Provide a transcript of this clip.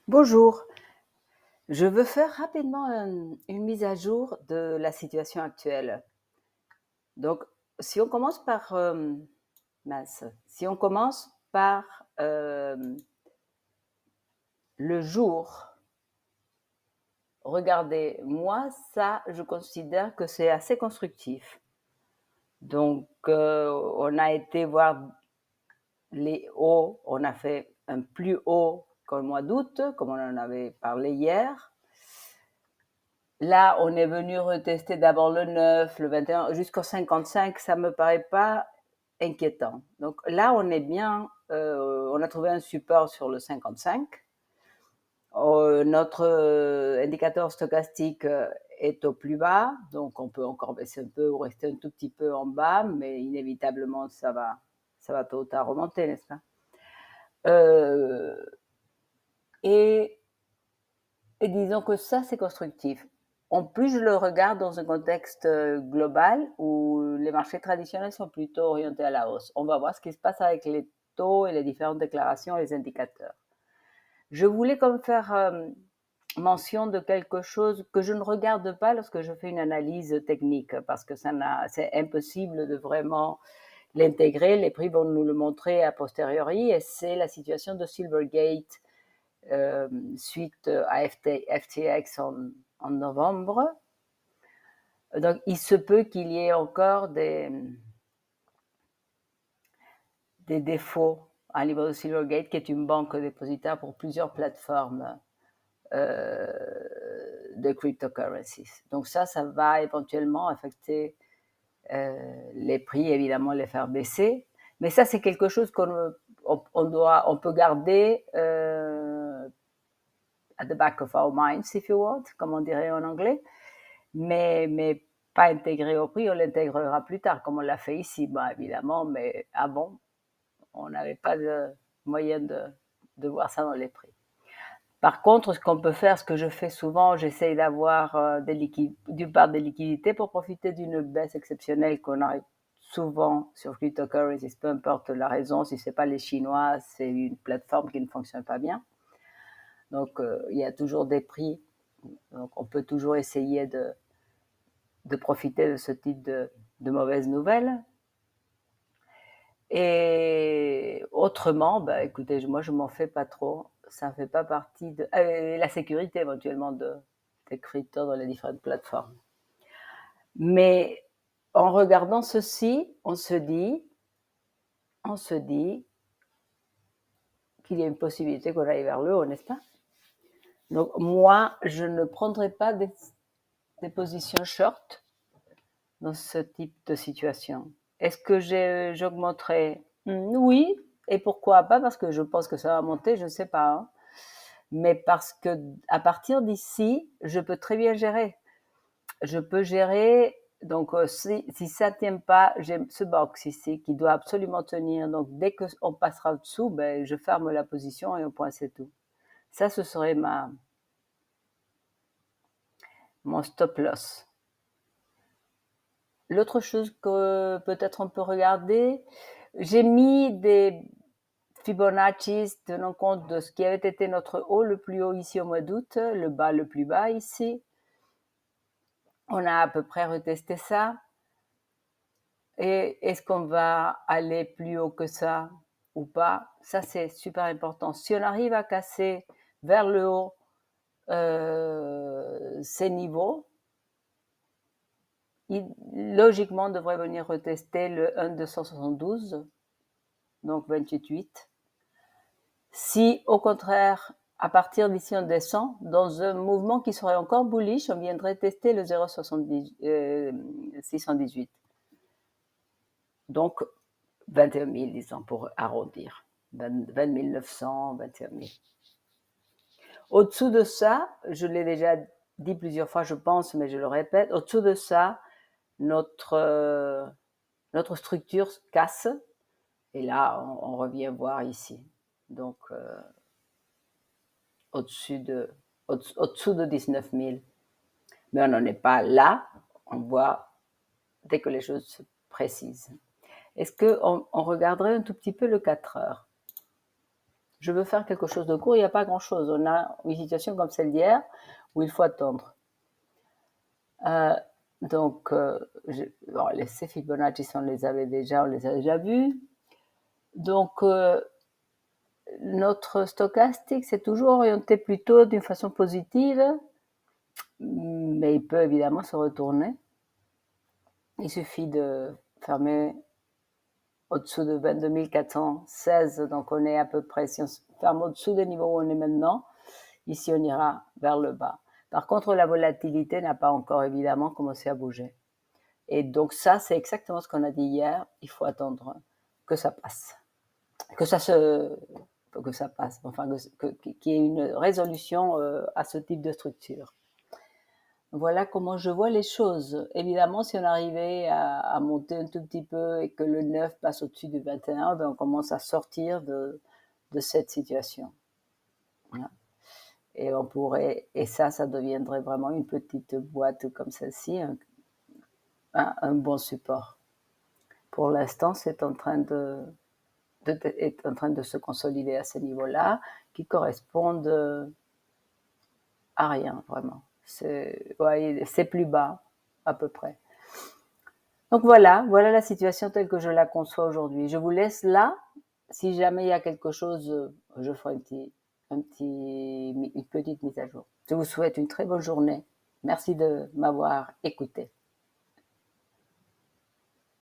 Bonjour, je veux faire rapidement une mise à jour de la situation actuelle. Donc, si on commence par, mince, si on commence par le jour, regardez, moi, ça, je considère que c'est assez constructif. Donc, on a été voir les hauts, on a fait un plus haut qu'au mois d'août, comme on en avait parlé hier. Là, on est venu retester d'abord le 9, le 21, jusqu'au 55, ça me paraît pas inquiétant. Donc là, on est bien, on a trouvé un support sur le 55. Notre indicateur stochastique est au plus bas, donc on peut encore baisser un peu ou rester un tout petit peu en bas, mais inévitablement, ça va tôt ou tard remonter, n'est-ce pas? Euh, et Et disons que ça, c'est constructif. En plus, je le regarde dans un contexte global où les marchés traditionnels sont plutôt orientés à la hausse. On va voir ce qui se passe avec les taux et les différentes déclarations et les indicateurs. Je voulais comme faire mention de quelque chose que je ne regarde pas lorsque je fais une analyse technique parce que c'est impossible de vraiment l'intégrer. Les prix vont nous le montrer a posteriori et c'est la situation de Silvergate suite à FTX en novembre. Donc, il se peut qu'il y ait encore des défauts à niveau de Silvergate, qui est une banque dépositaire pour plusieurs plateformes euh, de cryptocurrencies. Donc ça va éventuellement affecter les prix, évidemment les faire baisser. Mais ça, c'est quelque chose on peut garder at the back of our minds, if you want, comme on dirait en anglais, mais pas intégré au prix, on l'intégrera plus tard, comme on l'a fait ici, bah, évidemment, mais avant, on n'avait pas de moyen de voir ça dans les prix. Par contre, ce qu'on peut faire, ce que je fais souvent, j'essaye d'avoir d'une part des liquidités pour profiter d'une baisse exceptionnelle qu'on arrive souvent sur cryptocurrencies, peu importe la raison, si c'est pas les Chinois, c'est une plateforme qui ne fonctionne pas bien. Donc, il y a toujours des prix. Donc, on peut toujours essayer de profiter de ce type de mauvaises nouvelles. Et autrement, bah, écoutez, moi, je m'en fais pas trop. Ça ne fait pas partie de la sécurité éventuellement des cryptos dans les différentes plateformes. Mais en regardant ceci, on se dit qu'il y a une possibilité qu'on aille vers le haut, n'est-ce pas? Donc moi, je ne prendrai pas des positions short dans ce type de situation. Est-ce que j'augmenterai? Oui, et pourquoi pas? Parce que je pense que ça va monter, je ne sais pas. Hein. Mais parce que à partir d'ici, je peux très bien gérer. Je peux gérer. Donc, si ça ne tient pas, j'ai ce box ici qui doit absolument tenir. Donc, dès qu'on passera au-dessous, ben, je ferme la position et au point, c'est tout. Ça, ce serait mon stop loss. L'autre chose que peut-être on peut regarder, j'ai mis des Fibonacci tenant compte de ce qui avait été notre haut le plus haut ici au mois d'août, le bas le plus bas ici. On a à peu près retesté ça. Et est-ce qu'on va aller plus haut que ça ou pas? Ça, c'est super important. Si on arrive à casser vers le haut ces niveaux, logiquement, on devrait venir retester le 1,272, donc 28,8. Si, au contraire, à partir d'ici, on descend, dans un mouvement qui serait encore bullish, on viendrait tester le 0,618. Donc, 21 000, disons, pour arrondir. 20 900, 21 000. Au-dessous de ça, je l'ai déjà dit plusieurs fois, je pense, mais je le répète, au-dessous de ça, notre structure casse. Et là, on revient voir ici. Donc, au-dessous de 19 000. Mais on n'en est pas là. On voit dès que les choses se précisent. Est-ce qu'on regarderait un tout petit peu le 4 heures? Je veux faire quelque chose de court, il n'y a pas grand-chose. On a une situation comme celle d'hier où il faut attendre. Euh, donc, bon, ces Fibonacci, on les a déjà vus. Donc, notre stochastique, c'est toujours orienté plutôt d'une façon positive, mais il peut évidemment se retourner. Il suffit de fermer au-dessous de 22 416, donc on est à peu près, si on se ferme au-dessous des niveaux où on est maintenant, ici on ira vers le bas. Par contre, la volatilité n'a pas encore évidemment commencé à bouger. Et donc ça, c'est exactement ce qu'on a dit hier, il faut attendre que ça passe. Que ça passe, enfin, qu'il y ait une résolution à ce type de structure. Voilà comment je vois les choses. Évidemment, si on arrivait à monter un tout petit peu et que le 9 passe au-dessus du 21, ben on commence à sortir de cette situation. Voilà. Et on pourrait, et ça deviendrait vraiment une petite boîte comme celle-ci, un bon support. Pour l'instant, c'est en train est en train de se consolider à ce niveau-là, qui correspondent à rien, vraiment. C'est plus bas, à peu près. Donc voilà la situation telle que je la conçois aujourd'hui. Je vous laisse là. Si jamais il y a quelque chose, je ferai une petite mise à jour. Je vous souhaite une très bonne journée. Merci de m'avoir écouté.